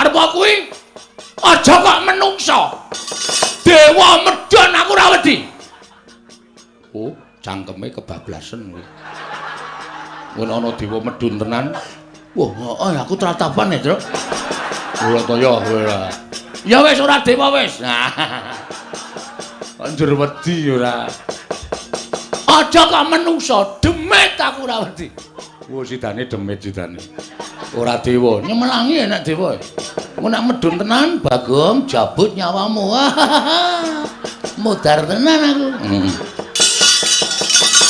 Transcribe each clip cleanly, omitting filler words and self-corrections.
ngarep kuwi aja kok menungso. Dewa medhon aku ora wedi. Oh, cangkeme kebablasen kuwi. Mun ana dewa medhun tenan. Wah, aku tratapan ya, Tru. Ora to ya, ora. Ya wis ora dewa wis. Anjur wedi ora. Aja kok menungso, demit aku ora wedi. Wo sidane demit sidane. Ora dewa, nyemelangi enak dewa. Mun nek medhun tenan, Bagong jabut nyawamu. Mudar tenan aku.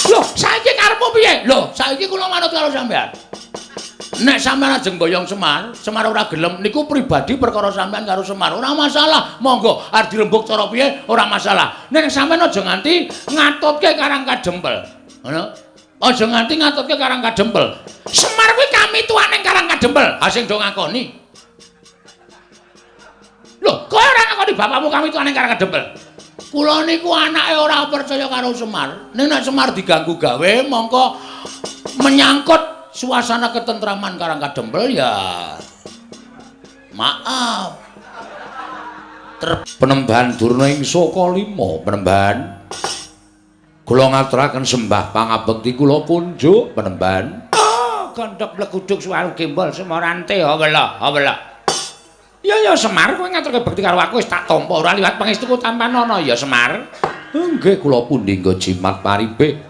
Loh, saiki karepmu piye? Loh, saiki kula manut karo sampean. Nek sampean ajeng boyong Semar, Semar ora gelem niku pribadi perkara sampean karo Semar. Ora masalah. Monggo arep dirembuk cara piye ora masalah. Nek sampean aja nganti ngatutke Karang Kadempel. Ngono. Aja nganti ngatutke Karang Kadempel. Semar kuwi kami tuane Karang Kadempel. Ha sing do ngakoni. Loh, kowe ora ngakoni bapakmu kami tuane Karang Kadempel. Kula niku anake ora percaya karo Semar. Nek Semar diganggu gawe mongko menyangkut suasana ketentraman Karang Kadempel ya maaf. Penemban Durna ing Saka Lima, Penemban. Kula ngaturaken sembah pangabekti kula kunjuk, Penemban. Oh, gondhok blekuduk suwaru gembol semorante wela, wela. Ya Semar kowe ngaturke bekti karo aku wis tak tampa ora liwat pangestuku Tampanana ya Semar. Nggih kula pundi nggo jimat paripe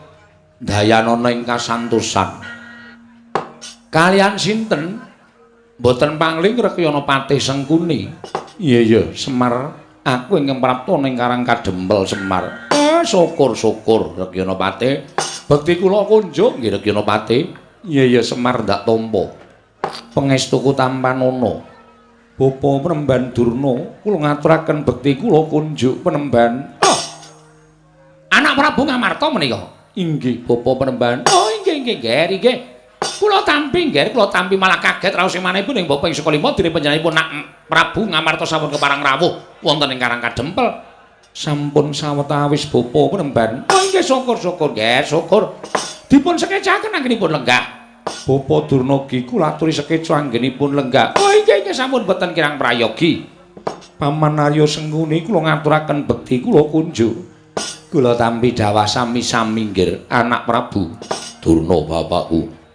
dayanana ing kasantosan. Kalian sinten? Mboten pangling Rekyana Patih Sengkuni. Iya, Semar. Aku ingkang prapta ning Karang Kadempel, Semar. Syukur-syukur Rekyana Patih. Bekti kula kunjuk nggih Rekyana Patih. Iya, Semar ndak tampa. Pangestuku Tampanana. Bapa Penemban Durna, kula ngaturaken bekti kula kunjuk Penemban. Oh. Anak Prabu Ngamarta menika. Inggih, Bapa Penemban. Oh, inggih, nggih. Kula tampi nggih, kula tampi malah kaget raos manehipun ing bapa ing Saka Lima dene panjenenganipun Nak Prabu Ngamarta sampun keparang rawuh wonten ing Karang Kadempel. Sampun sawetawis bapa Penemban. Oh nggih syukur-syukur nggih, syukur. Dipun sekecaken anggenipun lenggah. Bapa Durna kula aturi sekeca anggenipun lenggah. Oh nggih sampun boten kirang prayogi. Paman Arya Sengkuni kula ngaturaken bekti kula kunjuk. Kula tampi dawah sami-sami nggih anak Prabu Durna bapakku.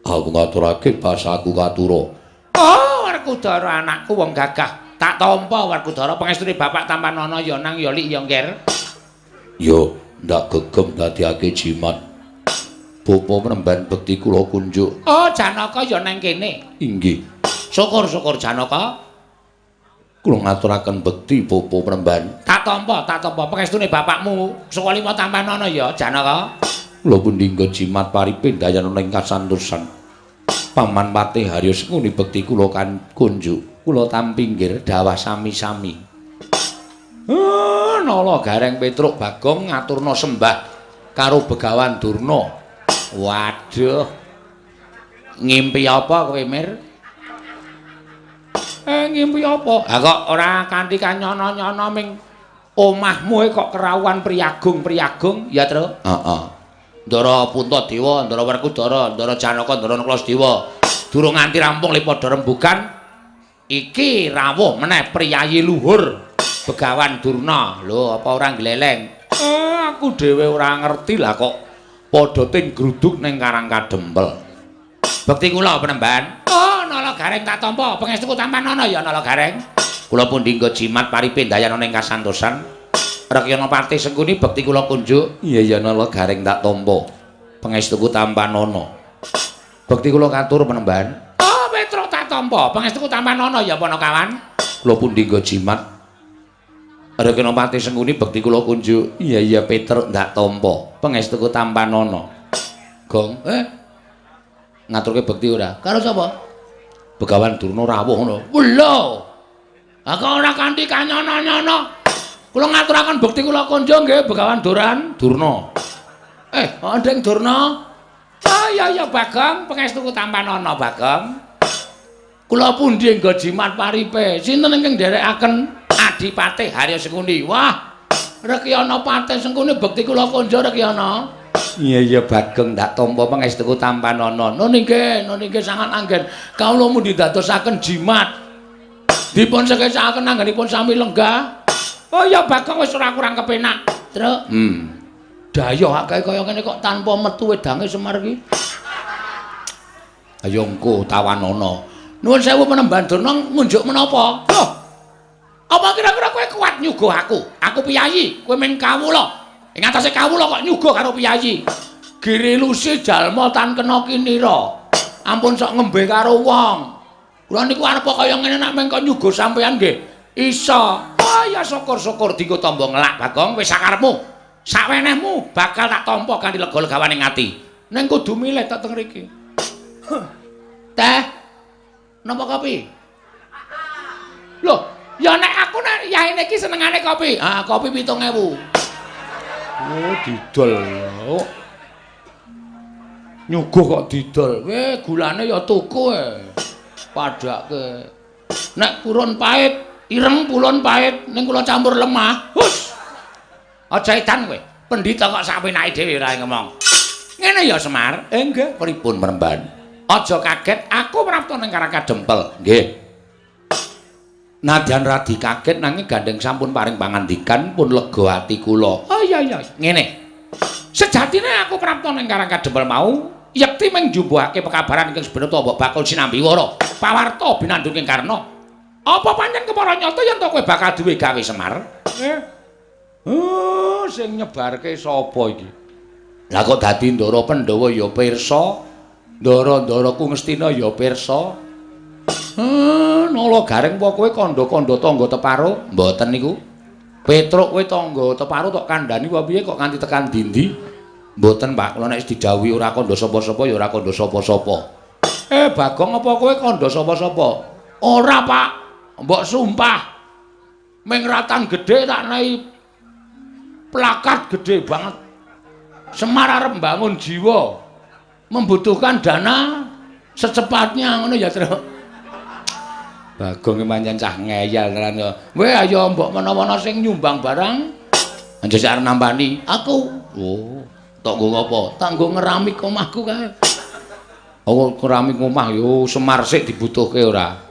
Aku ngaturake basaku katura. Oh, Werkudara anakku wong gagah. Tak tampa Werkudara pangestune Bapak Tampanana ya nang ya lik ya ngger. Yo, ndak gegem dadiake jimat. Bapa Penemban bekti kula kunjuk. Oh, Janaka ya nang kene. Inggih. Syukur-syukur Janaka. Kula ngaturaken bekti Bapa Penemban. Tak tampa pangestune bapakmu Saka Lima Tampanana ya Janaka. Kula pundi nggo jimat paripe dayanana ing kasantosan. Paman Patih Harya Sengkuni bekti kula kan kunjuk. Kula tampi nggih dawah sami-sami. Nala Gareng Petruk Bagong ngaturna sembah karo Begawan Durna. Waduh. Ngimpi apa kowe, Mir? Ngimpi apa? Ha kok ora kanthi kanyono-nyono ming omahmu kok kerawuhan priyagung-priyagung ya, Tru? Heeh. Ndara Puntadewa, Ndara Werkudara, Ndara Janaka, Ndara Naklasdewa. Durung nganti rampung lipada rembugan. Iki rawuh meneh priyayi luhur Begawan Durna. Lho, apa ora gleleng? Aku dhewe ora ngerti lah kok padha ting gruduk ning Karang Kadempel. Bekti kula Penemban. Oh, Nala Gareng tak tampa. Pangestuku Tampanana ya Nala Gareng. Kula pundi nggo jimat paripe dayanana ing kasantosan. Rekyana Patih Sengkuni bekti kula kunjuk. Iya Nala Gareng tak tampa. Pangestuku Tampanana. Bekti kula katur Penemban. Oh, Petruk tak tampa. Pangestuku Tampanana ya Panakawan. Kula pundi nggo jimat. Rekyana Patih Sengkuni bekti kula kunjuk. Iya Petruk tak tampa. Pangestuku Tampanana. Gong, ngaturke bekti ora? Karo sapa? Begawan Durna rawuh ngono. Lho. Ha kok ora kanthi kanyono-nyono. Kula ngaturaken bekti kula kunjuk nggih Begawan Durna. Ndeng Durna. Oh ya Bagong, pangestuku Tampanana Bagong. Kula pundi nggo jimat paripe? Sinten ingkang nderekaken Adipatih Harya Sengkuni? Wah, Rekyana Patih Sengkuni bekti kula kunjuk Rekyana. Iya Bagong ndak tampa pangestuku Tampanana. Nun inggih sangat anggen. Kawula mundi dadosaken jimat Dipun sekesakaken anggenipun sami lenggah. Oh ya Bagong wis ora kurang kepenak. Truk. Dayoh akeh kaya ngene kok tanpa metu wedange Semar iki. Ayo engko tawanana. Nuwun sewu Panembahan Durna ngunjuk menapa? Loh. Apa kira-kira kowe kuat nyuguh aku? Aku piyayi, kowe mung kawula. Ing atase kawula kok nyuguh karo piyayi. Girilusi jalma tan kena kinira. Ampun sok ngembe karo wong. Kula niku arep kaya ngene nek mengko nyuguh sampeyan nggih. Iso. Oh ya syukur-syukur dienggo tamba ngelak Bagong wis sakarepmu. Sakwenehmu bakal tak tampa kanthi lega-legawaning ati. Ning kudu milih tak teng mriki. Teh. Napa kopi? Loh, ya nek aku nek yaene iki senengane kopi. Ah, kopi 7.000. Oh, didol. Oh. Nyuguh kok didol. Gulane ya tuku padake. Nek purun pahit, ireng pulun pahit, ning kula campur lemah. Hus. Aja edan kowe. Pendhita kok sapenake dhewe ora ngomong. Ngene ya Semar. Nggih, pripun Panembahan? Aja kaget, aku prapta ning Karangkadempel. Nggih. Nadyan radi kaget nanging gandeng sampun paring pangandikan pun lega ati kula. Oh iya. Ngene. Sejatine aku prapta ning Karangkadempel mau yekti mung njumbuhake pekabaran ingkang sebenarnya mbok bakul sinambi wara. Pawarta binandunging Karna. Apa pancen kepara nyata yen to kowe bakal duwe gawe Semar? Sing nyebarke sapa iki? Lah kok dadi Ndara Pandhawa ya pirsa, Ndara-ndara Kungastina ya pirsa. Nala Gareng apa kowe kandha-kandha tangga teparo? Mboten niku. Petruk kowe tangga teparo tok kandhani apa piye kok nganti tekan dindi? Mboten, Pak. Kula nek wis didhawuhi ora kandha sapa-sapa ya ora kandha sapa-sapa. Bagong apa kowe kandha sapa-sapa? Ora, Pak. Mbok sumpah. Ming ratan gedhe tak nahi plakat gede banget. Semar arep mbangun jiwa. Membutuhkan dana secepatnya ngono ya, Tru. Bagong pancen cah ngeyel tenan ya. Kowe ayo mbok menawa sing nyumbang barang. Anjir arep nampani. Aku. Oh, tok nggo apa? Tak nggo ngeramik omahku kae. Oh, keramik omah yo Semar sik dibutuhke ora.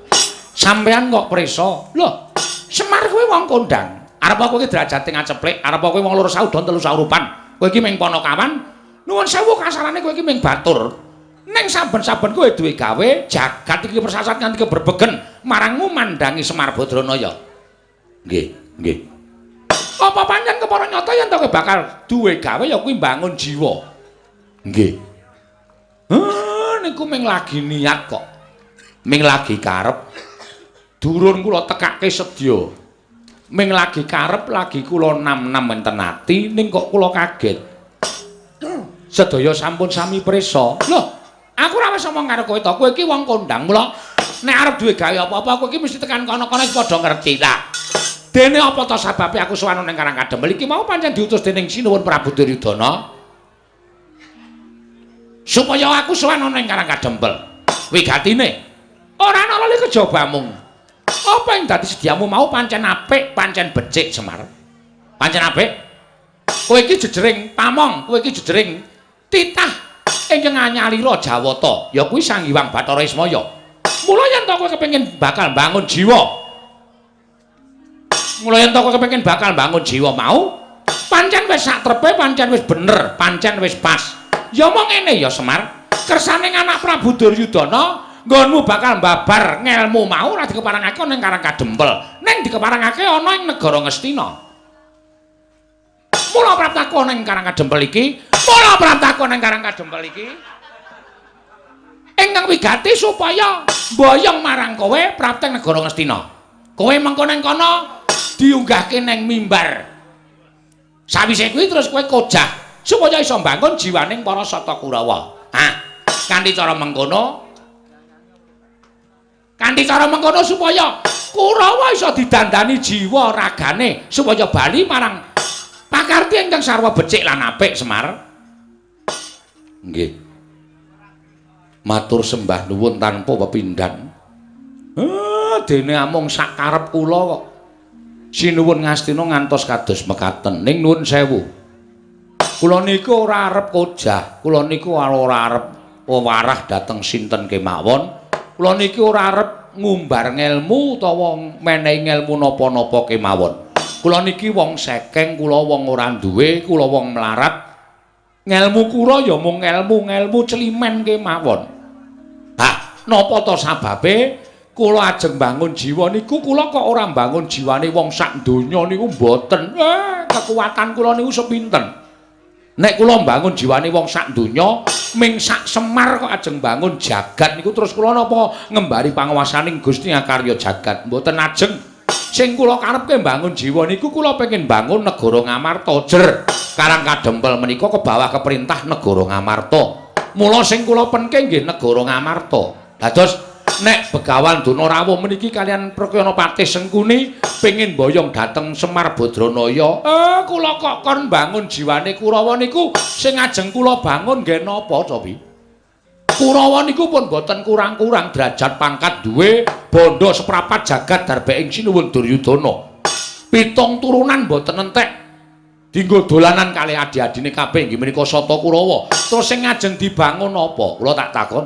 Sampean kok preso? Loh, Semar kuwi wong kondang. Arep kowe iki derajate ngaceplek, arep kowe wong loro saudon telu saurupan. Kowe iki ming Panakawan. Nuwun sewu kasarane kowe iki ming batur. Ning saben-saben kowe duwe gawe, jagat iki persasat nganti keberbegen marangmu mandangi Semar Badranaya. Nggih. Apa pancen kepara nyata yen to kowe bakal duwe gawe ya kuwi mbangun jiwa. Nggih. Niku ming lagi niat kok. Ming lagi karep. Durun kula tekake sedya. Ming lagi karep lagi kula nam-nam wonten ati ning kok kula kaget. Sedaya sampun sami prisa. Loh, aku ora wis omong karo kowe to, kowe iki wong kondang. Mula nek arep duwe gawe apa-apa kowe iki mesti tekan kono-kono padha ngerti ta. Dene apa to sababe aku sowan ning Karangkadempel iki mau pancen diutus dening Sinuwun Prabu Duryudana. Supaya aku sowan ning Karangkadempel. Wigatine ora ana lali kejaba mung. Apa yang dadi sediamu mau pancen apik, pancen becik Semar. Pancen apik. Kowe iki jejering pamong, kowe iki jejering titah ingkang anyalira Jawata, ya kuwi Sang Hyang Bathara Ismaya. Mula yen to kowe kepengin bakal bangun jiwa. Mau, pancen wis saktrepe, pancen wis bener, pancen wis pas. Ya mong ngene ya Semar. Kersane anak Prabu Duryudana nggonmu bakal mbabar ngelmu mau ora dikeparangake ning Karangkadempel. Ning dikeparangake ana ing negara Ngastina. Mula praptaku ning Karangkadempel iki, ingkang wigati supaya mboyong marang kowe prapteng negara Ngastina. Kowe mengko ning kono diunggahke ning mimbar. Sawise kuwi terus kowe kojah supaya iso mbangun jiwaning para Sata Kurawa. Kanthi cara mengkono supaya Kurawa iso didandani jiwa ragane supaya bali marang pakarti ingkang sarwa becik lan apik Semar. Nggih. Matur sembah nuwun tanpa pepindhan. Dene amung sak karep kula kok. Sinuwun Ngastina ngantos kados mekaten. Ning nuwun sewu. Kula niku ora arep kojah, kula niku ora arep wewarah dhateng sinten kemawon. Kula niki ora arep ngumbar ngelmu utawa menehi ngelmu napa-napa kemawon. Kula niki wong sekeng, kula wong ora duwe, kula wong melarat. Ngelmu kula ya mung ngelmu celimen kemawon. Hah, napa to sababe kula ajeng bangun jiwa niku kula kok ora bangun jiwane wong sak donya niku mboten. Kekuatan kula niku sepinten. Nek kula mbangun jiwane wong sak donya, ming sak Semar kok ajeng bangun jagat niku terus kula napa ngembari panguwasaning Gusti Ngakarya jagat. Mboten ajeng. Sing kula karepke mbangun jiwa niku kula pengin bangun negara Ngamarta jer. Karang Kadempel menika kebawa keperintah negara Ngamarta. Mula sing kula penke nggih negara Ngamarta. Dados nek Begawan Donorawuh meniki kalian Prakyana Patih Sengkuni pengin boyong dateng Semar Badranaya. Kula kok kon bangun jiwane Kurawa niku sing ajeng kula bangun nggih napa to pi? Kurawa niku pun boten kurang-kurang derajat pangkat duwe bondo seprapat jagat darbeke Sinuwun Duryudana. 7 turunan boten entek. Dinggo dolanan kalih adi-adine kabeh nggih menika Sata Kurawa. Terus sing ajeng dibangun apa? Kula tak takon.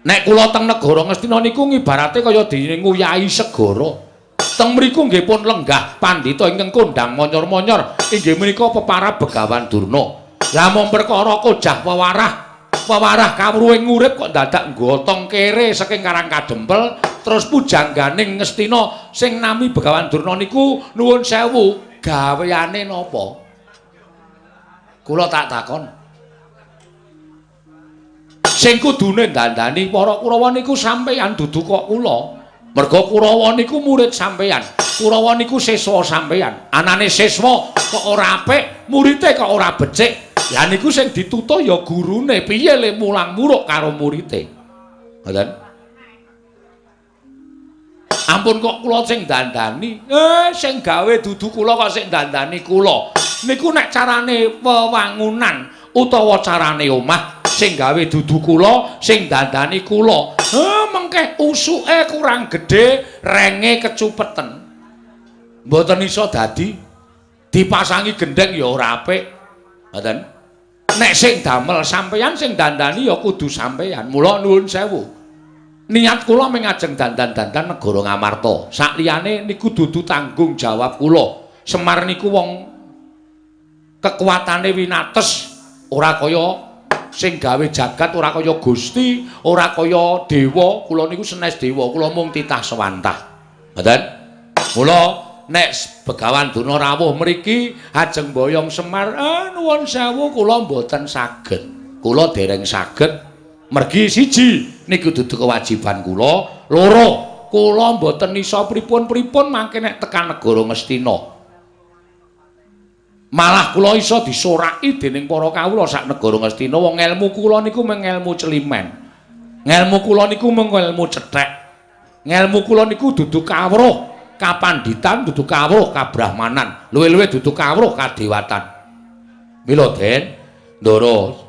Nek kula teng negara Ngastina niku ngibarate kaya dene nguyahi segara. Teng mriku nggih pun lenggah pandhita ingkang kondang monyor-monyor inggih menika peparab Begawan Durna. Lah mung perkara kojah wewarah kawruhing urip kok dadak nggotong kere saking Karang Kadempel terus pujangganing Ngastina sing nami Begawan Durna niku nuwun sewu gaweane napa? Kula tak takon. Sing kudune dandani para Kurawa niku sampeyan dudu kok kula. Merga Kurawa niku murid sampeyan. Kurawa niku siswa sampeyan. Anane siswa kok ora apik, murite kok ora becik. Lah niku sing ditutuh ya gurune. Piye le mulang muruk karo murite. Ngoten. Ampun kok kula sing dandani. Sing gawe dudu kula kok sing dandani kula. Niku nek carane wewangunan utawa carane omah sing gawe dudu kula, sing dandani kula. Mengke usuke kurang gedhe, renge kecupeten. Mboten iso dadi dipasangi gendeng ya ora apik. Ngoten. Nek sing damel sampeyan sing dandani ya kudu sampeyan. Mula nuwun sewu. Niat kula mung ajeng dandan-dandan negara Ngamarta. Sakliyane niku dudu tanggung jawab kula. Semar niku wong kekuatane winates ora kaya sing gawe jagat ora kaya Gusti, ora kaya dewa, kula niku senes dewa, kula mung titah sewantah. Ngoten? Mula nek Begawan Donorawuh mriki ajeng boyong Semar, nuwun sewu kula mboten saged. Kula dereng saged. Mergi siji niku dudu kewajiban kula, loro kula mboten isa pripun-pripun mangke nek tekan negara Ngastina. Malah kula iso disoraki dening para kawula sak negara Ngastina. Wong ngelmu kula niku mung ngelmu celimen. Ngelmu kula niku mung ngelmu cethek. Ngelmu kula niku dudu kawruh kapanditan, dudu kawruh kabrahmanan. Luwih-luwih dudu kawruh kadewatan. Mila Den, Ndara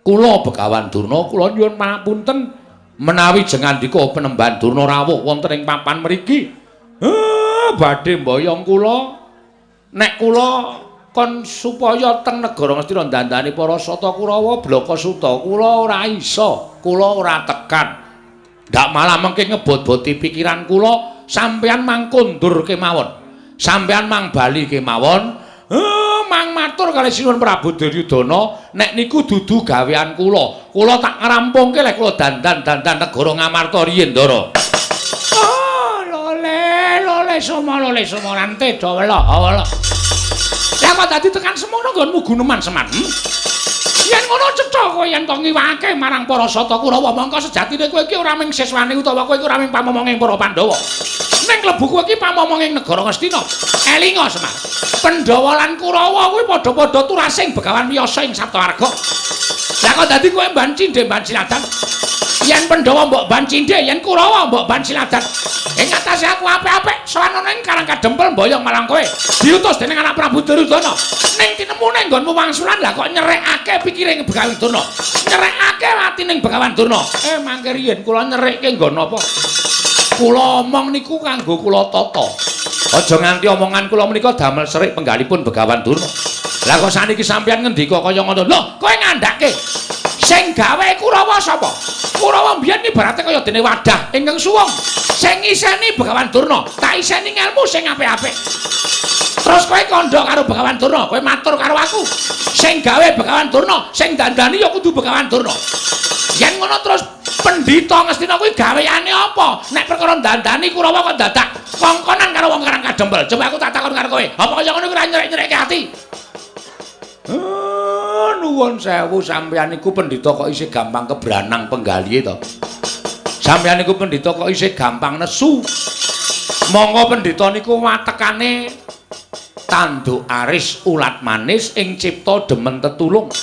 kula Begawan Durna kula nyuwun pangapunten menawi jengandika Penemban Durnarawuh wonten ing papan mriki. Badhe mboyong kula nek kula kon supaya teng negara Ngastina dandani para Sata Kurawa Blaka Suta kula ora iso, kula ora tekan. Ndak malah mengke ngebot-boti pikiran kula, sampeyan mang kondur kemawon. Sampeyan mang bali kemawon. Mang matur kalih Sinuwun Prabu Duryudana, nek niku dudu gawean kula. Kula tak ngrampungke lek kula dandan-dandan negara Ngamarta riyin, Ndara. Lole somo nante dawela. Lah kok dadi tekan semono nggonmu guneman Semar. Yen ngono cetha kowe yen to ngiwake marang para Sata Kurawa, mongko sejatine kowe iki ora ming siswane utawa kowe iki ora ming pamomonging para Pandhawa. Ning klebu kowe iki pamomonging negara Ngastina. Elinga Semar. Pandhawa lan Kurawa kuwi padha-padha turasing Begawan Wiyasa ing Saptawarga. Lah kok dadi kowe mban cindhe mban siladan. Yen Pandhawa mbok ban cindhe, yen Kurawa mbok ban siladan. Ing atase aku apik-apik sowan ana ing Karang Kadempel mboyong marang kowe. Diutus dening anak Prabu Duryudana. Ning tinemune nggonmu wangsulan lah kok nyerekake pikire Begawan Durna. Nyerekake atine Begawan Durna. Mangke riyen kula nyerekke nggon apa? Kula omong niku kanggo kula tata. Aja nganti omongan kula menika damel serik penggalipun Begawan Durna. Lah kok saniki sampeyan ngendika kaya ngono. Lho, kowe ngandhake Sing gawe Kurawa sapa? Kurawa mbiyen ibarate kaya dene wadah ingkang suwung. Sing iseni Begawan Durna, tak iseni ngelmu sing apik-apik. Terus kowe kandha karo Begawan Durna, kowe matur karo aku. Sing gawe Begawan Durna, sing dandani ya kudu Begawan Durna. Yen ngono terus Pendhita Ngastina kuwi gaweane apa? Nek perkara dandani Kurawa kok dadak kongkonan karo wong Karang Kadempel. Coba aku tak takon karo kowe. Apa kaya ngono kuwi ora nyerek-nyerekke ati? Nuwun sewu sampeyan iku pendhita kok isih gampang kebranang penggalihe to. Sampeyan iku pendhita kok isih gampang nesu. Monggo pendhita niku watekane tanduk aris ulat manis ing cipta demen tetulung.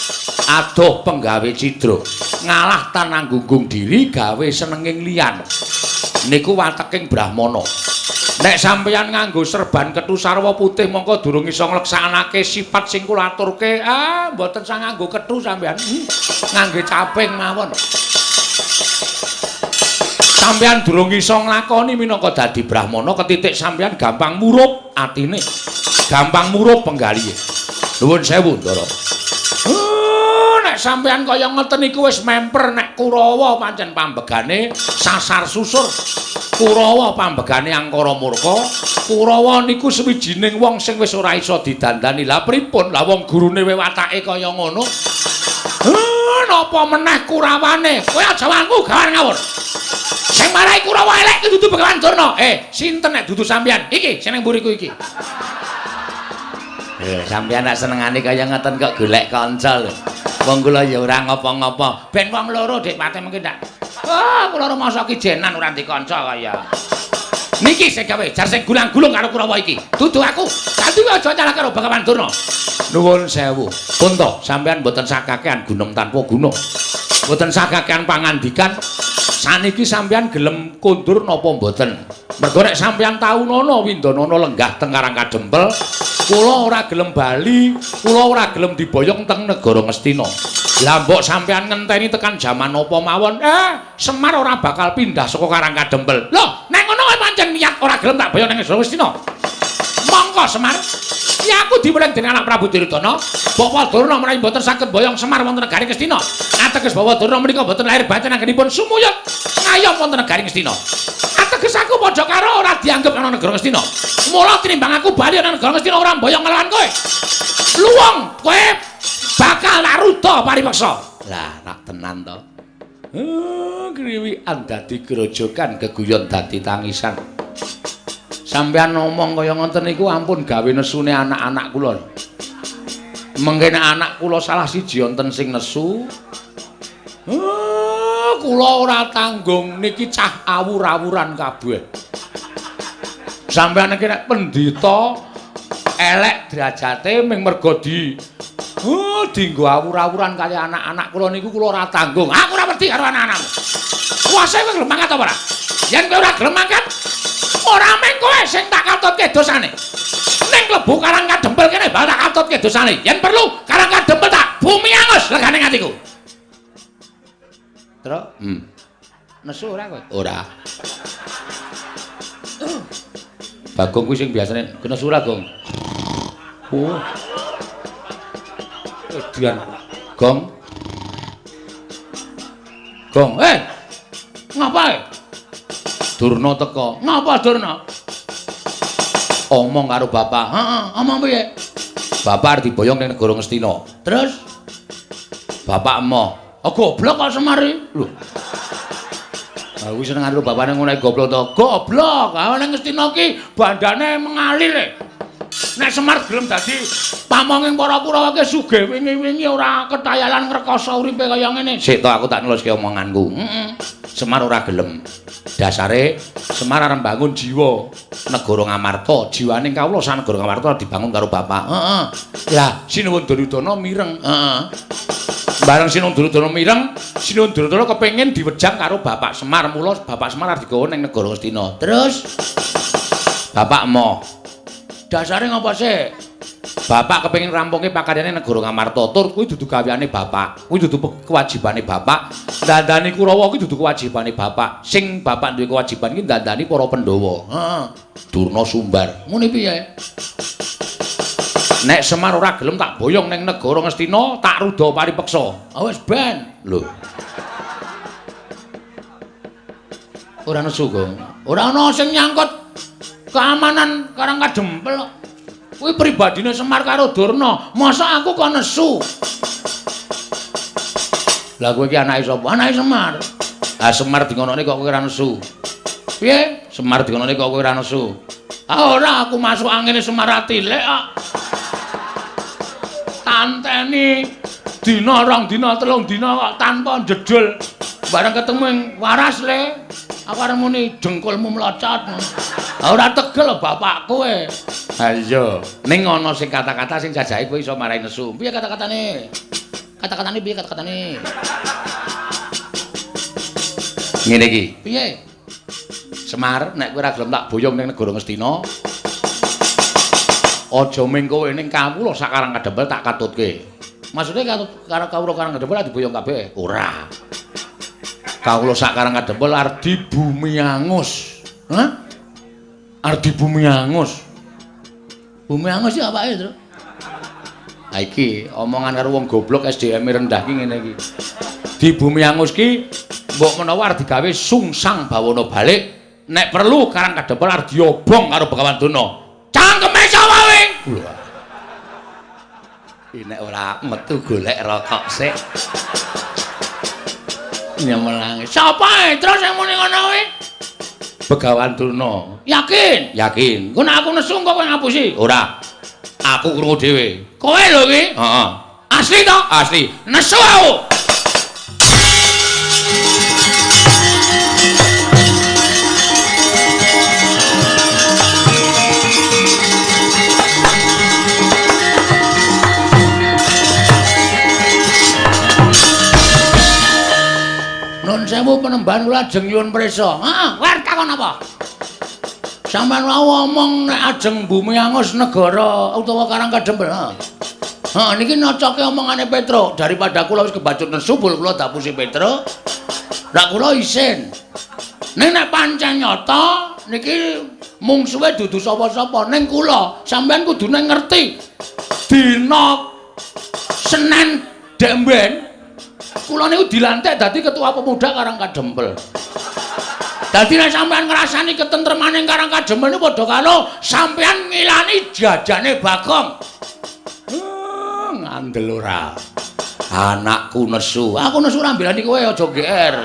Adoh penggawe cidra, ngalah tananggunggung diri gawe senenging liyan. Niku wateking Brahmana. Nek sampeyan nganggo serban kethu sarwa putih mongko durung iso ngleksanake sifat sing kula aturke. Mboten sang nganggo kethu sampeyan. Ngangge caping mawon. Sampeyan durung iso nglakoni minangka dadi Brahmana ketitik sampeyan gampang murup atine. Gampang murup penggalihe. Nuwun sewu, Ndara. Nek sampeyan kaya ngoten iku wis memper nek Kurawa pancen pambegane sasar susur. Kurawa pambegane angkara murka. Kurawa niku sewijining wong sing wis ora iso didandani. Lah pripun? Lah wong gurune watake kaya ngono. Napa meneh Kurawane? Kowe aja wangku gawan ngawur. Sing marai Kurawa elek iki dudu Begawan Durna. Sinten nek dudu sampeyan? Iki sing nang mburiku iki. Sampeyan nek senengane kaya ngoten kok golek kanca lho. Wong kula ya ora ngopo-ngopo. Ben wong loro Dik Pate mungkin tak. Kula rumangsa ki jenan ora ndek kanca kaya. Niki sing gawe jar sing gulang-gulung karo Kurawa iki. Dudu aku. Dadi aja nyalah karo Begawan Durna. Nuwun sewu. Punta, sampeyan mboten sakakean gunem tanpa guna. Mboten sakakean pangandikan. Saniki sampeyan gelem kondur napa mboten? Mergo nek sampeyan tau nono Windanana lenggah teng Karang Kadempel, kula ora gelem bali, kula ora gelem diboyong teng negara Ngastina. Lah mbok sampeyan ngenteni tekan jaman apa mawon, Semar ora bakal pindah saka Karang Kadempel. Lho, nek ngono kowe pancen niat ora gelem tak boyong nang negara Ngastina. Monggo Semar. Ya aku diweling dening anak Prabu Duryudana, Bapak Durna menawi mboten saged boyong Semar wonten negari Ngastina. Ateges Bapak Durna menika mboten lahir batin anggenipun sumuyut ngayom wonten negari Ngastina. Ateges aku padha karo ora dianggep ana negara Ngastina. Mula tinimbang aku bali ana negara Ngastina ora boyong nglawan kowe. Luwung kowe bakal naruda paripeksa. Lah tak tenan to. Kriwikan dadi grojokan geguyon dadi tangisan. Sampeyan ngomong kaya ngoten niku ampun gawe nesune anak-anak kula. Mengkene anak kula salah siji wonten sing nesu. Kula ora tanggung niki cah awur-awuran kabeh. Sampeyan iki nek pendhita elek derajate ming mergo dienggo awur-awuran kali anak-anak kula niku kula ora tanggung. Aku ora wedi karo anak-anak. Kuwase kowe gelem mangkat apa ora? Yen kowe ora gelem mangkat, ora mung kowe sing tak katutke dosane. Ning klebu Karang Kadempel kene bakal tak katutke dosane. Yen perlu Karang Kadempel tak bumi angus legane atiku. Terus, nesu ora kowe? Ora. Bagong kuwi sing biasane nesu ora, Gong? Oh. Edian. Gong. Gong, ngapain? Durna teko. Ngapa Durna? Omong karo bapak. Omong piye? Bapak arep diboyong ning negara Ngastina. Terus bapak emoh. Goblok kok Semari. Lho. Lah kuwi seneng karo bapane ngono goblok to. Goblok. Ning Ngastina ki bandane mengalir. Nek Semar gelem dadi pamonging para Kurawa ki sugih wingi-wingi ora ketayalan ngrekoso uripe kaya ngene. Sik to aku tak neluske omonganku. Semar ora gelem. Dasare Semar arep bangun jiwa negara Ngamarta. Jiwane kawula sak negara Ngamarta dibangun karo bapak. Lah Sinuwun Duryudana mireng. Bareng Sinuwun Duryudana mireng, Sinuwun Duryudana kepengin diwejang karo bapak Semar. Mula bapak Semar arep digawa ning negara Ngastina. Terus bapak emoh. Dasare ngopo sih? Bapak kepengin rampungke pakaryane negara Ngamarta. Tur kuwi dudu gaweane bapak. Kuwi dudu kewajibane bapak. Dandani Kurawa kuwi dudu kewajibane bapak. Sing bapak duwe kewajiban iki dandani para Pandhawa. Durna Sumbar. Ngene piye? Nek Semar ora gelem tak boyong ning negara Ngastina, tak ruda paripeksa. Wis ben. Lho. Ora nesu kok. Ora ana sing nyangkut keamanan Karang Kadempel. Kuwi pribadine Semar karo Durna. Masa aku kok nesu? Lah kowe iki anake sapa? Anake Semar. Ah Semar dingonone kok kowe ora nesu. Piye? Semar dingonone kok kowe ora nesu. Ah ora aku masuk angine Semar atilek kok. Tanteni dina rong dina telung dina kok tanpa jedul. Bareng ketemu ing waras le. Aku arep muni jengkulmu mlocot. Ora tegel bapakku kowe. Ha iya, ning ana sing kata-kata sing jajahe kowe iso marai nesu. Piye kata-katane? Kata-katane piye kata-katane? Ngene iki. Piye? Semar, nek kowe ora gelem tak boyong ning negara Ngastina, aja ming kowe ning kawula sak Karang Kadempel tak katutke. Maksude karo kawula Karang Kadempel diboyong kabeh? Ora. Kawula sak Karang Kadempel arep di bumi angus. Hah? Arep di bumi angus. Bumi angus iki apake, Tru? Ha iki omongan karo wong goblok SDM-e rendah iki ngene iki. Di bumi angus ki mbok menawa arep digawe sungsang bawana balik. Nek perlu Karang Kadempel arep diobong karo Begawan Durna. Cangkeme sapa kowe? Iki nek ora metu golek rokok sik. Nyemelange. Sapa terus sing muni ngono kuwi? Begawan Durna. Yakin? Yakin. Ku nek aku nesu kok kowe ngapusi? Ora. Aku krungu dhewe. Kowe lho iki? Heeh. Asli to? Asli. Nesu aku. Nun sewu penemban kula ajeng nyuwun prisa. Heeh, kowe takon apa? Sampeyan wae omong nek ajeng bumi angus negara utawa Karang Kadempel. Heeh, niki nocoke omongane Petro daripada kula wis kebacut nesu kula dapusi Petro. Lah kula isin. Ning nek pancen nyata niki mungsuhe dudu sapa-sapa ning kula sampeyan kudune ngerti. Dina Senin Demben kula niku dilantik dadi ketua pemuda Karang Kadempel. Dadi nek sampean ngrasani ketentremane Karang Kadempel niku padha karo sampean ngilani jajane Bagong. Ngandel ora. Anakku nesu. Aku nesu ora mbelani kowe aja GR.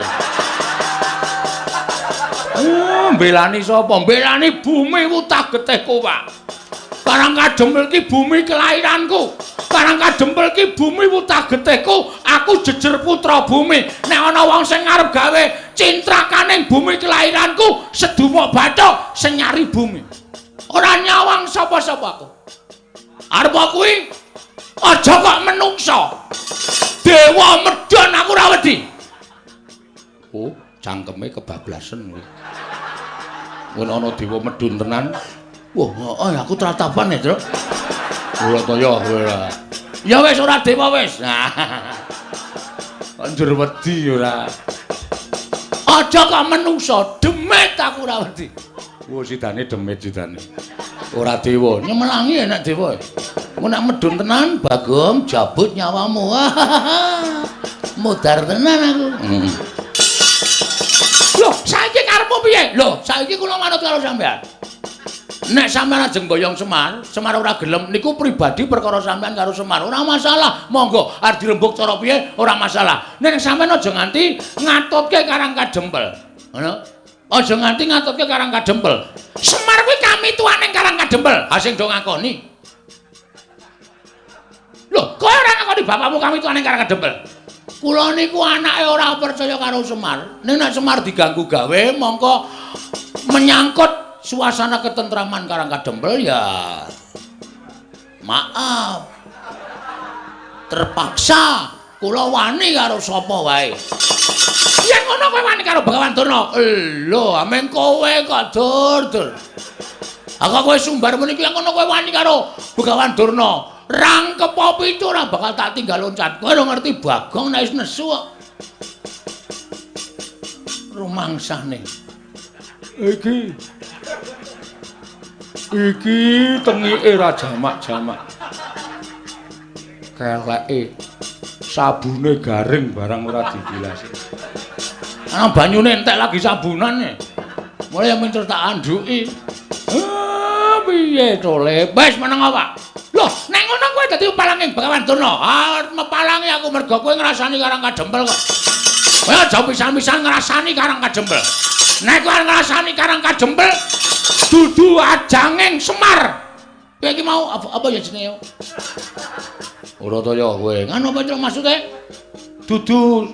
Mbelani sapa? Mbelani bumi utah getihku, Pak. Karang Kadempel ki bumi kelahiranku. Karang Kadempel ki bumi utah getihku. Aku jejer putra bumi. Nek ana wong sing arep gawe cintrakaning bumi kelahiranku, sedumuk bathuk sing nyari bumi. Ora nyawang sapa-sapa aku. Arep kuwi aja kok menungso. Dewa medhon aku ora wedi. Oh, cangkeme kebablasen kuwi. Wen ana dewa medhun tenan. Wah, aku tratapan ya, Tru. Ora to ya, ora. Ya wis ora dewa wis. Anjur wedi ora. Aja kok menungso, demit aku ora wedi. Wo sidane demit sidane. Ora dewa, nyemelangi enak dewa. Mun nek medhun tenan, Bagong jabut nyawamu. Mudar tenan aku. Loh, saiki karepmu piye? Loh, saiki kula manut karo sampean. Nek sampean ajeng boyong Semar, Semar ora gelem niku pribadi perkara sampean karo Semar. Ora masalah. Monggo arep dirembuk cara piye ora masalah. Nek sampean aja nganti ngatutke Karang Kadempel. Ngono. Aja nganti ngatutke Karang Kadempel. Semar kuwi kami tuane Karang Kadempel. Ha sing do ngakoni. Lho, kowe ora ngakoni bapakmu kami tuane Karang Kadempel. Kula niku anake ora percaya karo Semar. Nek Semar diganggu gawe mongko menyangkut suasana ketentraman Karang Kadempel ya maaf terpaksa kula wani karo sapa wae. Yen ngono kowe wani karo Begawan Durna. Lho, ameng kowe kok dur. Aku kowe sumbar meniki ngono kowe wani karo Begawan Durna. Rangkep apa itu ora bakal tak tinggal loncat. Kowe ora ngerti Bagong nek wis nesu kok. Rumangsane. Iki tengike ra jamak-jamak. keleke sabune garing barang ora dibilasi. Ana banyune entek lagi sabunane. Mulai mincer tak anduki. Piye to le? Wis meneng apa? Loh, nek ngono kowe dadi palanging Begawan Durna. Mepalangi aku mergo kowe ngrasani Karang Kadempel kok. Kowe aja pisan-pisan ngrasani Karang Kadempel. Nek kowe ngrasani Karang Kadempel dudu ajanging Semar. Kowe iki mau apa ya jenenge? Ora to ya kowe. Ngono apa to maksude? Dudu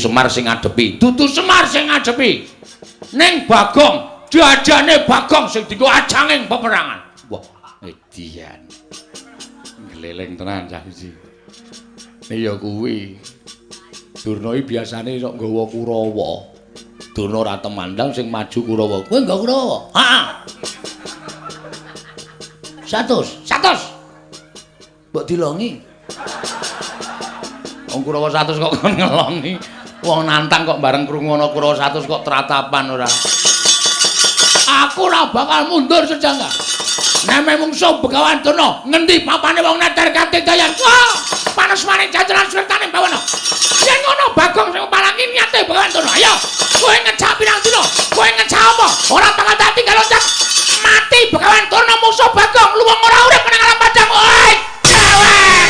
Semar sing ngadepi. Dudu Semar sing ngadepi. Ning Bagong, jajane Bagong sing dienggo ajanging peperangan. Wah, edian. Gleleng tenan cah iki. Ya kuwi. Durna iki biasane sok nggawa Kurawa. Durna ora temandang sing maju Kurawa. Kowe nggawa Kurawa? Heeh. 100. Mbok dilongi. Wong Kurawa 100 kok kon ngelongi. Wong nantang kok bareng krungu ana Kurawa 100 kok tratapan ora. Aku ora bakal mundur sejangka. Nek mungsuh Begawan Durna ngendi papane wong neter kanthi dayan. Panas maning jajaran sultane bawana. Yen ngono Bagong sing palangi niate Begawan Durna. Ayo, kowe ngecak pirang dina? Kowe ngecak apa? Ora bakal dadi kaloncat. Mati Begawan Durna musuh Bagong, luwung ora urip nang alam padang. Oi, cewek.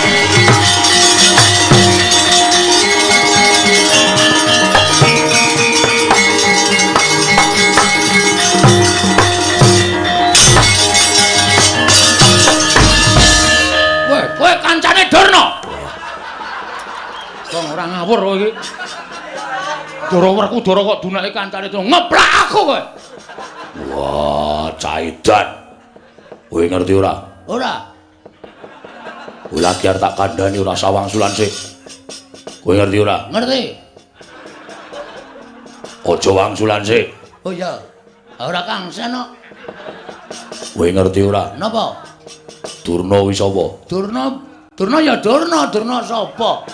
Kowe kancane Durna. Wong ora ngawur kowe iki. Dara Werkudara kok dunake kancane Durna. Ngeplak aku kowe. Wah, caidan. Kowe ngerti ora? Ora. Kowe lagi arep tak kandhani ora sawangsulan sik. Kowe ngerti ora? Ngerti. Aja wangsulan sik. Oh iya. Ora Kang Sena. Kowe ngerti ora? Napa? Durna kuwi sapa? Durna ya Durna sapa?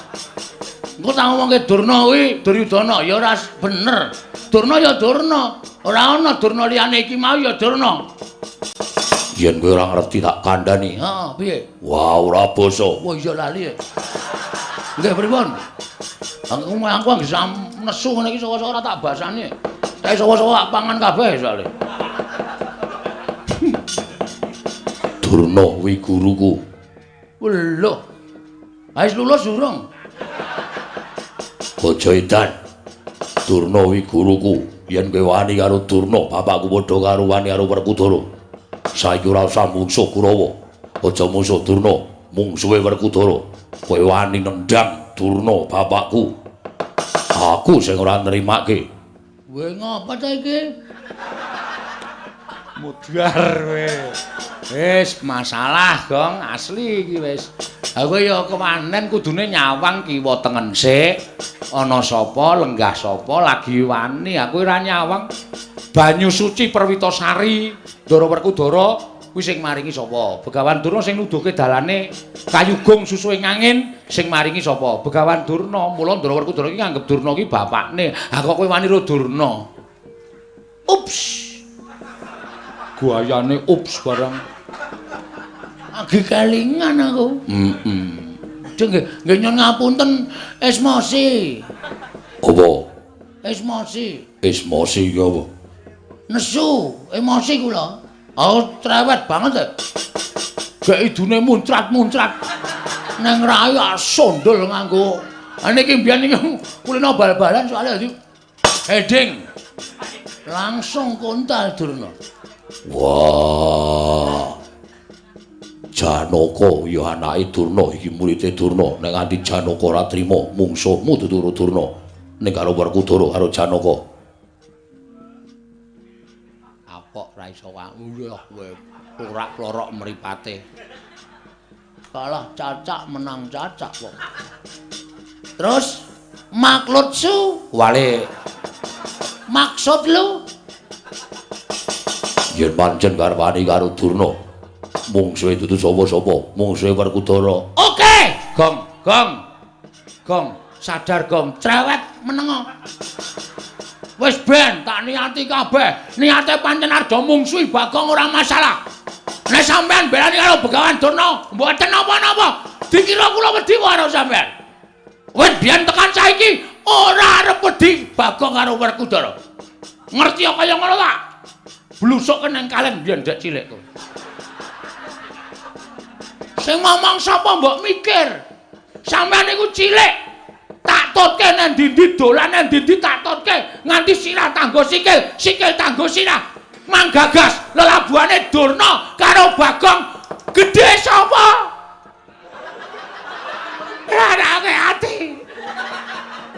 Engko tak ngomongke Durna kuwi Duryudana ya ora bener. Durna ya Durna. Ora ana Durna liyane iki mau ya Durna. Yen kowe ora ngerti tak kandhani. Heeh, piye? Wah, ora basa. Wah, iya lali. Nggih, pripun? Aku anggere nesu ngene iki saka-saka ora tak basani. Tak saka-saka pangan kabeh soalé. Durna kuwi guruku. Lho. Wis lulus durung? Aja edan. Durna kuwi guruku. Yen kowe wani karo Durna, bapakku padha karo wani karo Werkudara. Saiki ora usah mungsuh Kurawa. Aja mungsuh Durna, mungsuhe Werkudara. Kowe wani nendang Durna bapakku. Aku sing ora nrimake. Kowe ngapa ta iki? Mudhar kowe. Wis masalah, Gong, asli iki wis. Aku ya kewanen kudune nyawang kiwa tengen sik. Ana sapa, lenggah sapa lagi wani. Aku ora nyawang. Banyu suci Perwitasari, Ndara Werkudara kuwi sing maringi sapa? Begawan Durna sing nuduhke dalane Kayugung susuhing angin sing maringi sapa? Begawan Durna. Mula Ndara Werkudara iki nganggep Durna iki bapakne. Ha kok kowe wani karo Durna? Ups. Guayane ups barang. Agi kelingan aku. Nggih nyuwun ngapunten Esmosi. Apa? Esmosi. Esmosi iki apa? Nesu, emosi kula. Oh, trewet banget e. Gek idune muncrat-muncrat. Nang rayu sondol nganggo. Niki mbiyen iki kulino bal-balan soalnya dadi heading. Langsung kontal Durna. Wah. Janaka ya anake Durna iki muridé Durna. Nek nganti Janaka ora trima mungsuhmu dudu Durna. Ning karo Werkudara karo Janaka. Apok ra iso wae kowe klorak-klorok mripate. Kalah cacak menang cacak kok. Terus maklutsu wale maksud lu yen pancen karepane karo Durna mungsuhe dudu sapa-sapa mungsuhe Werkudara. Oke, Gong, sadar Gong, cerewet menengo. Wis ben tak niati kabeh. Niate pancen arep mungsuhi Bagong ora masalah. Nek sampean belani karo Begawan Durna, mboten napa-napa. Dikira kula wedi karo sampean. Wis biyen tekan saiki ora arep wedi Bagong karo Werkudara. Ngerti kaya ngono ta? Blusuk nang kalen biyen dek cilik kowe. Sing ngomong sapa mbok mikir. Sampeyan iku cilik. Tak tutke nang ndi-ndi dolan nang ndi-ndi tak tutke nganti sirah tanggo sikil, sikil tanggo sirah. Manggagas lelabuhane Durna karo Bagong gedhe sapa? Larake ati.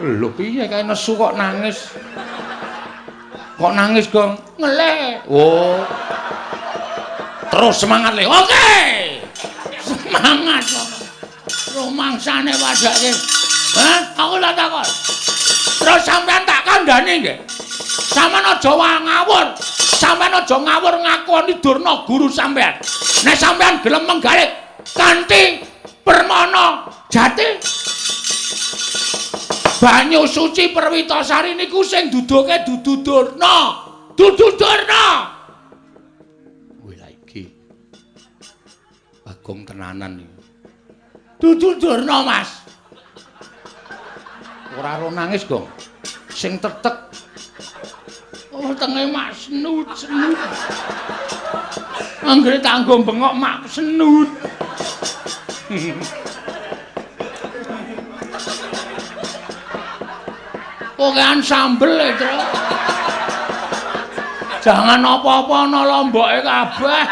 Lho piye kae nesu kok nangis? Kok nangis, Gong? Ngeleh. Oh. Terus semangat le. Oke. Semangat kok. Rumangsane wadake. Hah? Aku lak takon. Terus sampean tak kandhani nggih. Sampeyan aja ngawur. Sampeyan aja ngawur ngakoni Durna guru sampeyan. Nek sampeyan gelem menggalit kanthi permana jati banyu suci Perwitasari niku sing duduke dudu Durna. Dudu Durna. Kuwi lha iki. Bagong tenanan iki. Dudu Durna, Mas. Ora ro nangis, Gong. Sing tetek. Oh, tenge mak senut. Anggere tanggo bengok mak senut. Pokean sambel e, Tru. Jangan apa-apa ana lomboke kabeh.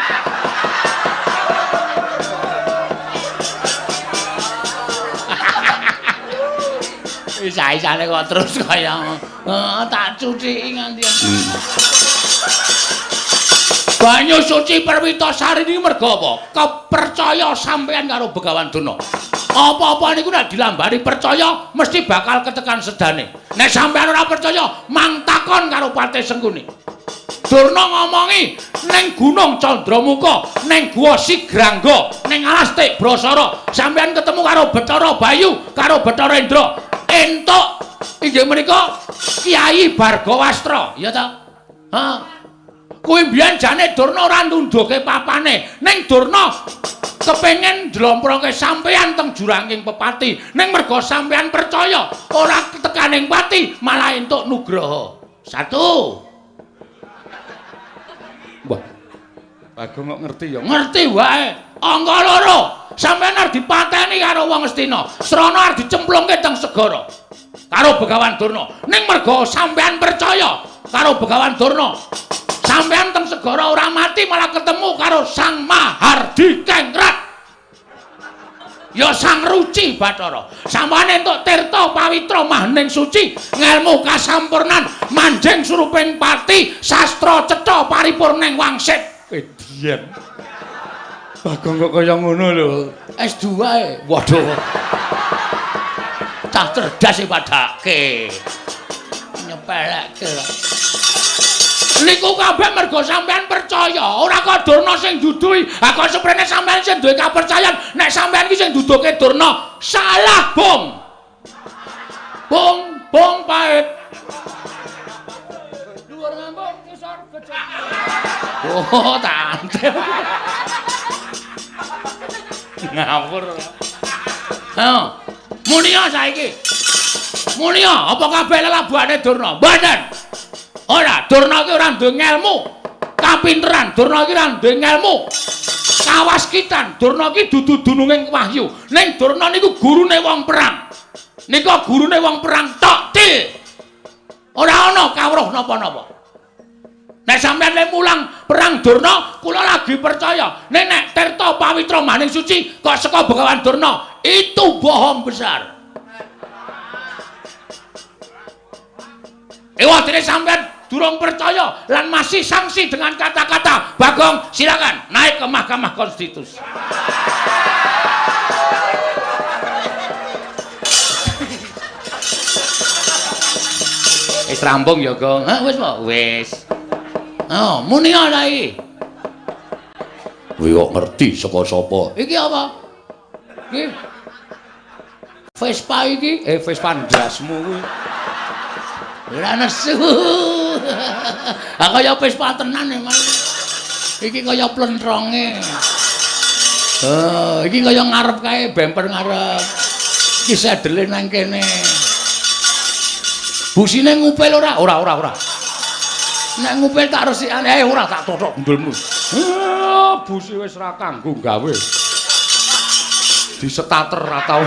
Isa-isane kok terus kaya tak cuciki nganti. Banyu suci Perwitasari ini mergo apa? Kepercaya sampeyan karo Begawan Durna. Apa-apa niku nek dilambari percaya mesti bakal ketekan sedane. Nek sampeyan ora percaya, mang takon karo Patih Sengkuni. Durna ngomongi ning Gunung Candramuka, ning Guwa Sigrangga, ning Alas Tik Brasara, sampeyan ketemu karo Bathara Bayu, karo Bathara Indra. Entuk inggih menika Kyai Bargawastra, ya ta? Ha. Kuwi mbiyen jane Durna ora nunduke papane, ning Durna kepengin njlomproke sampeyan teng juranging pepati, ning merga sampeyan percaya ora tekaning pati malah entuk nugraha. 1. Wah. Bagong kok ngerti ya? Ngerti wae. Angka 2. Sampeyan arep dipateni karo wong Astina. Srana arep dicemplungke teng segara. Karo Begawan Durna. Ning merga sampeyan percaya karo Begawan Durna. Sampeyan teng segara ora mati malah ketemu karo Sang Mahardi Kengrat. Ya Sang Ruci Bathara. Sampeyan entuk tirta pawitra mahaning suci, ngelmu kasampurnan, manjing suruping pati, sastra cetha paripurning wangsit. Edian. Bagong kok kaya ngono lho. S2 e. Waduh. Cah cerdas e padake. Nyepelekke. Niku kabeh mergo sampean percaya, ora kok Durna sing duduhi. Ha kok seprene sampean sing duwe kapercayan, nek sampean iki sing duduke Durna, salah, Bung. Bung pait. Dhuwur ngambung ngisor gejek. Oh, tante. Ngawur. Ha. Munia saiki. Munia, apa kabeh lelabuhane Durna? Mboten. Ora, Durna iki ora duwe ngelmu, kapinteran. Durna iki ora duwe ngelmu, kawaskitan. Durna iki dudu dununging wahyu. Ning Durna niku gurune wong perang. Nika gurune wong perang tok til. Ora ana kawruh napa-napa. Nek sampeyan le mulang perang Durna, kula lagi percaya. Nek tirta pawitra maning suci kok saka Begawan Durna, itu bohong besar. Ewadene sampeyan durung percaya lan masih sanksi dengan kata-kata. Bagong, silakan naik ke Mahkamah Konstitusi. Wis rampung ya, Gong. Hah, wis po? Wis. Oh, Munia ta iki? Kowe kok ngerti saka sapa? Iki apa? Iki Vespa iki? Vespa ndasmu kuwi. Ora nesu. Ah kaya Vespa tenan e, Mas. Iki kaya plentronge. Iki kaya ngarep kae bemper ngarep. Iki sedele nang kene. Busine ngupil ora? Ora. Nek ngupil tak resikane ora tak totok gundulmu. Busi wis ra kanggo gawe. Disetater ra tau.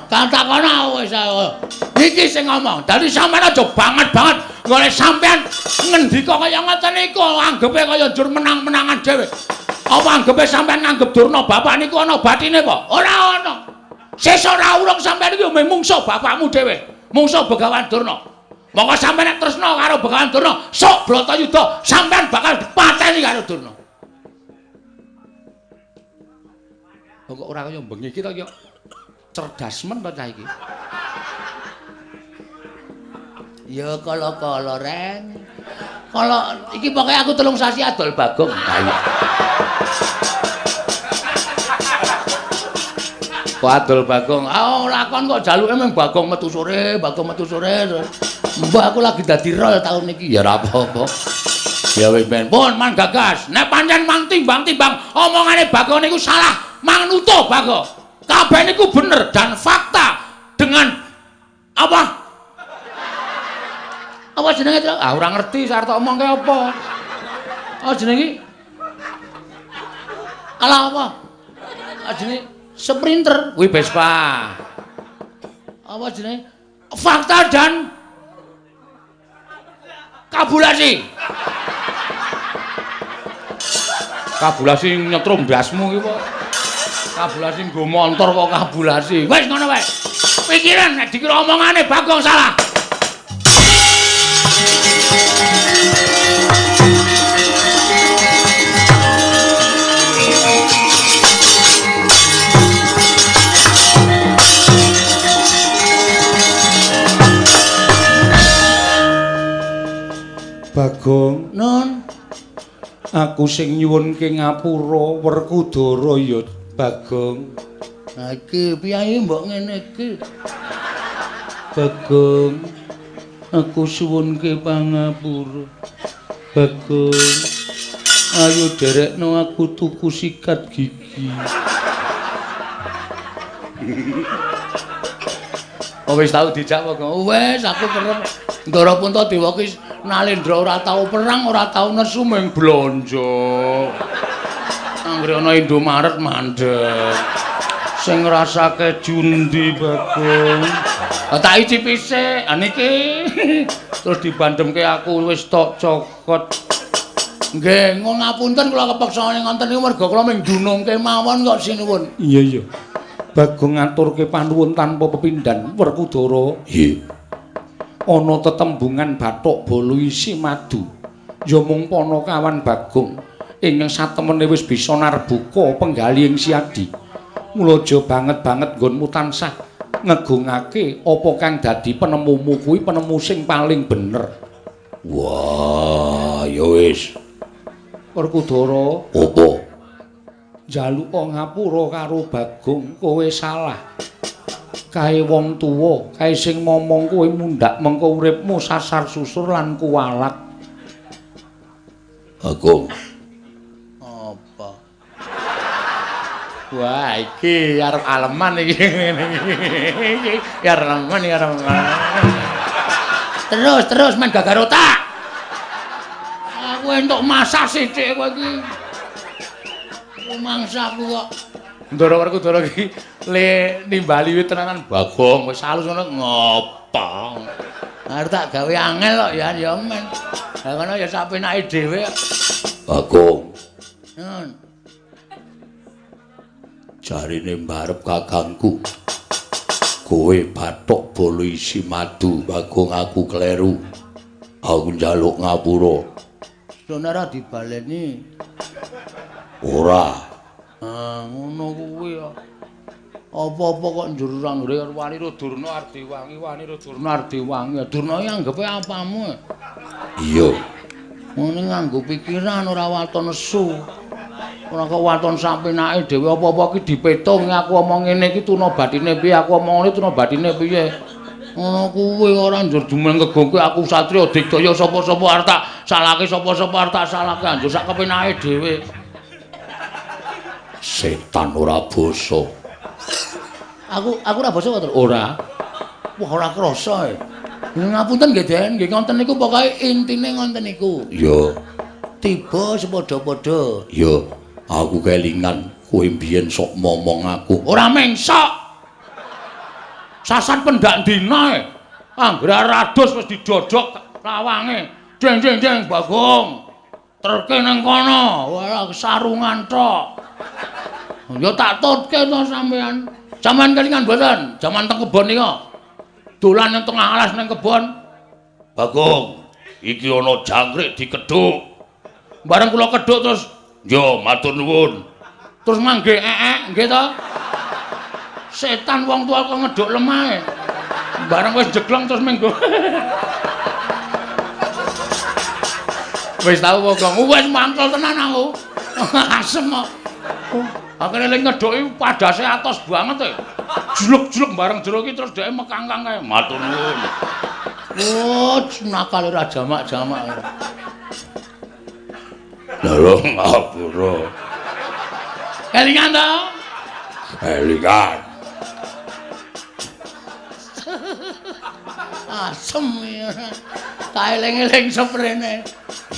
Katakono wis niki sing ngomong. Dadi sampean aja banget golek sampean ngendika kaya ngoten niku anggepe kaya njur menang-menangan dhewe. Apa anggepe sampean nganggep Durna bapak niku ana batine apa? Ora ana. Sesuk ora urung sampean iki mungsuh bapakmu dhewe. Mungsuh Begawan Durna. Monggo sampean nek tresna karo Begawan Durna, sok Bratayuda sampean bakal dipateni karo Durna. Kok ora kaya bengi iki to ya. Cerdas men to cah iki. Ya kala-kala Ren. Kala iki pokoke aku 3 sasi adol Bagong. Ayo. Kok adol Bagong? Lakon kok jaluke mung Bagong metu sore. Mbah aku lagi dadi rol taun iki ya ora apa-apa. Ya wis men. Pun man gagas. Nek pancen mang timbang-timbang omongane Bagong niku salah, manut Bagong. Kabeh niku bener dan fakta dengan apa? Apa jenenge, Tru? Ora ngerti sarep tak omongke apa. Apa jenenge? Alah apa? Jenenge sprinter, kuwi Vespa. Apa jenenge? Fakta dan kabulasi. Kabulasi nyetrum dasmu iki apa? Kabulasi nggo montor kok kabulasi. Wis ngono wae. Pikiran nek dikira omongane Bagong salah. Bagong, Nun. aku sing nyuwunke ngapura Werkudara ya, Bagong. Nah iki piye mbok ngene iki? Bagong, aku suwunke pangapura. Bagong, ayo derekno aku tuku sikat gigi. Oh wis tau dijak Bagong. Wis aku kerep Ndara Puntadewa ki Nalendra ora tau perang, ora tau nesu mung blanja. Anggere ana Indomaret mandeg. Sing ngrasake jundi Bagong. Tak icipi sik. Niki terus dibandemke aku wis tok cokot. Nggih, ngapunten kula kepeksa ngonten niku merga kula mung dunungke mawon kok sinuwun. Iya. Bagong ngaturke panuwun tanpa pepindhan Werkudara. Nggih. Ana tetembungan bathuk bolo isi madu. Ya mung Panakawan Bagong ingkang satemene wis bisa narbuka penggali ing siadi. Mula aja banget-banget nggonmu tansah ngegungake apa kang dadi penemumu kuwi penemu sing paling bener. Wah, ya wis. Werkudara, Apa? njaluka ngapura karo Bagong, kowe salah. Kae wong tuwa, kae sing momong kowe mundhak mengko uripmu sasar susur lan kuwalat. Bagong. Apa? Wah, iki arep aleman iki ngene iki. Ya aleman ya aleman. Terus men gagar otak. Aku entuk masak sithik kowe iki. Mangsaku kok. Ndara Werkudara iki le nimbali wit tenanan Bagong wis halus ngono ngopo. Arep tak gawe angel kok ya men. Lah ngono ya sak penake dhewe. Bagong. Nun. Jarine mbarep kakangku. Kowe bathuk bolo isi madu, Bagong aku kleru. Aku njaluk ngapura. Sonara dibaleni. Ora. Ngono kuwi ya. Apa-apa kok njur ranggre wani Durna Ardiwangi, Durna iki anggepe apamu? Iya. Ngene nganggo pikiran ora waton nesu. Ora kok waton sapenake dhewe apa-apa ki dipetung aku omong ngene iki tuna bathine piye, aku omong ngene tuna bathine piye. Ngono kuwi ora njur dumeng kegongke aku Satria Digdaya sapa-sapa arep tak salahke sapa-sapa tak salahke anjur sak kepenake dhewe. Setan ora basa. Aku ora basa to, ora. Wah ora krasa e. Ngapunten nggih, Den, nggih ngoten niku pokoke intine ngoten niku. Ya. Tiba sepadha-padha. Ya, aku kelingan kowe mbiyen sok momong aku. Ora mengsok. Sasan pendak dina e. Anggere rados wis didodhok lawange. Jeng jeng jeng Bagong. Terke nang kono. Wah, sarungan tok. Ya tak tutke to sampean. Sampean kelingan mboten? Jaman teng kebon nika. Dolan nang tengah alas nang kebon. Bagong, iki ana jangkrik dikedhuk. Bareng kula kedhuk terus, "Yo, matur nuwun." Terus mangke nggih to? Setan wong tuwa kok ngedhuk lemah. Bareng wis jeglong terus menggo. Wis tau Bagong, wis mangkel tenan aku. Asem kok. Akhire ning ngedhuki padase atos banget e. Juluk-juluk bareng jero iki terus dhek mekangkang kae. Matur nuwun. Oh, nakale ra jamak-jamak. Lho ngapura. Kelingan to? Kelingan. Asem ya. Tak eling-eling seprene.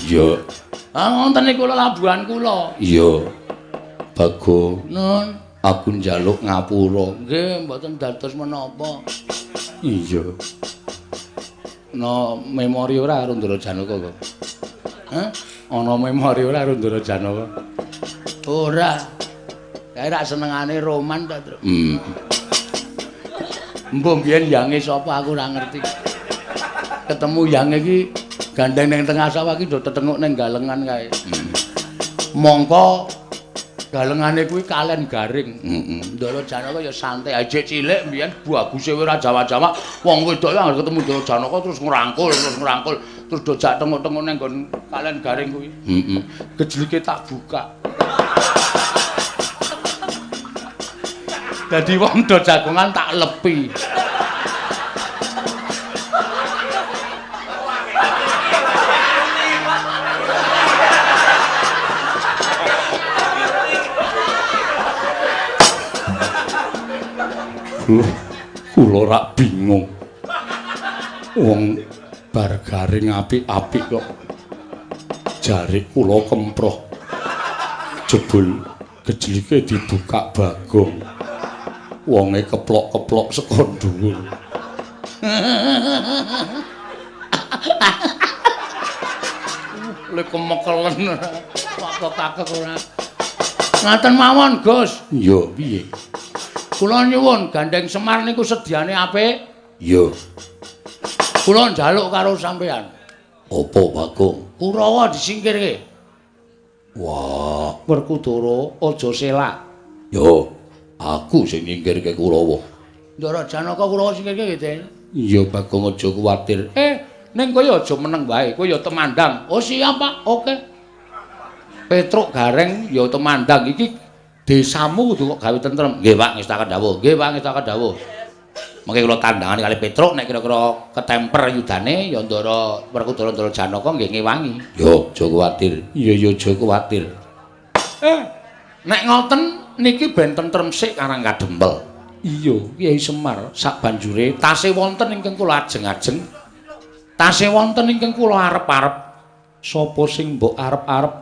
Iya. Ah wonten niku labuhan kula. Iya. Bagong. Nun, aku njaluk ngapura. Nggih, mboten dados menapa. Iya. No memori ora karo Ndara Janaka kok. Hah? Ana memori ora karo Ndara Janaka? Ora. Kae rak senengane roman ta, Tru. Mbok biyen yange sapa aku ora ngerti. Ketemu yang iki gandeng ning tengah sawah iki do tetenguk ning galengan kae. Mongko galengane kuwi kalen garing. Ndara Janaka ya santai aja cilik mbiyen baguse ora jawa-jawa. Wong wedok ya anggere ketemu Ndara Janaka terus ngrangkul terus do jak tenguk-tenguk ning nggon kalen garing kuwi. Gejlike tak buka. Dadi wong do jagongan tak lepi. Kula rak bingung. Wong bar garing apik-apik kok jare kula kemproh. Jebul gejlike dibuka Bagong. Wonge keplok-keplok saka dhuwur. Lek kemekelen wakak-wakak ora. Ngaten mawon, Gus. Iya, piye? Kula nyuwun Gandeng Semar niku sediane apik? Iya. Kula njaluk karo sampean. Apa, Bagong? Kurawa disingkirke. Wah, Werkudara aja selak. Yo, aku sing nyingkirke Kurawa. Ndara Janaka Kurawa singkirke nggih, Den. Iya, Bagong aja kuwatir. Ning kowe aja meneng wae, kowe ya temandang. Oh, siap, Pak. Oke. Petruk Gareng ya temandang iki. Desamu kudu kok gawe tentrem. Nggih, Pak, ngestaken dawuh. Nggih, Pak, ngestaken dawuh. Mengke kula tandangane kali Petruk nek kira-kira ketemper yudane ya Ndara Werkudara Ndara Janaka nggih ngewangi. Yo, aja kuwatir. Iya, aja kuwatir. Nek ngoten niki ben tentrem sik Karang Kadempel. Iya, Kyai Semar sak banjure tasih wonten ingkang kula ajeng-ajeng. Tasih wonten ingkang kula arep-arep. Sapa sing mbok arep-arep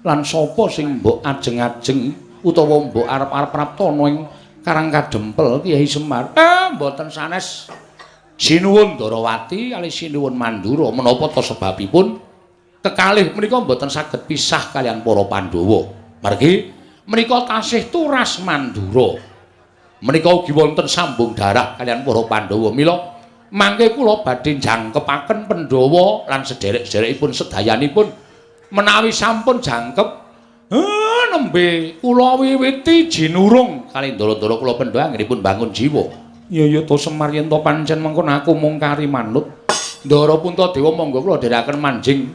lan sapa sing mbok ajeng-ajeng utawa mbok arep-arep praptana ing Karang Kadempel Kyai Semar. Mboten sanes sinuwun Ndarawati kali sinuwun Mandura menapa ta sebabipun kekalih menika mboten saged pisah kalian para Pandhawa. Margi menika tasih turas Mandura. Menika ugi wonten sambung darah kalian para Pandhawa. Mila mangke kula badhe jangkepaken Pandhawa lan sederek-sederekipun sedayanipun menawi sampun jangkep nembe kula wiwiti jinurung kali ndara-ndara kula Pandhawa anggenipun bangun jiwa. Ya to Semar yen to pancen mengkon aku mung kari manut. Ndara Puntadewa monggo kula dherekaken manjing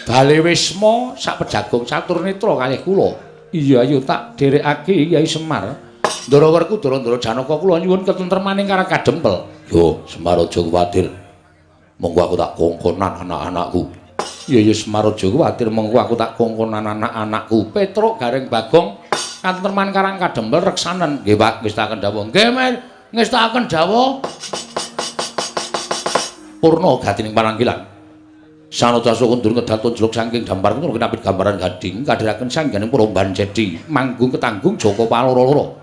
Bale Wisma sak pejagung Saturnetra kalih kula. Iya ayo tak dherekake Kyai Semar. Ndara Werkudara Ndara Janaka kula nyuwun ketentremaning Karang Kadempel. Yo Semar aja kuwatir. Monggo aku tak kongkonan anak-anakku. Ya Semaraja kuwatir mengko aku tak kongkonan anak-anakku Petruk Gareng Bagong katentreman karang kadempel reksanen. Nggih Pak, ngestaken dawuh. Nggih men, ngestaken dawuh. Purna gatining pananggilan. Sanodasa kundur ngedatun jeluk saking dampar kundur kenapit gambaran gading kadhiraken sangganing Puromban Cedi manggung ketanggung Joko Paloro-loro.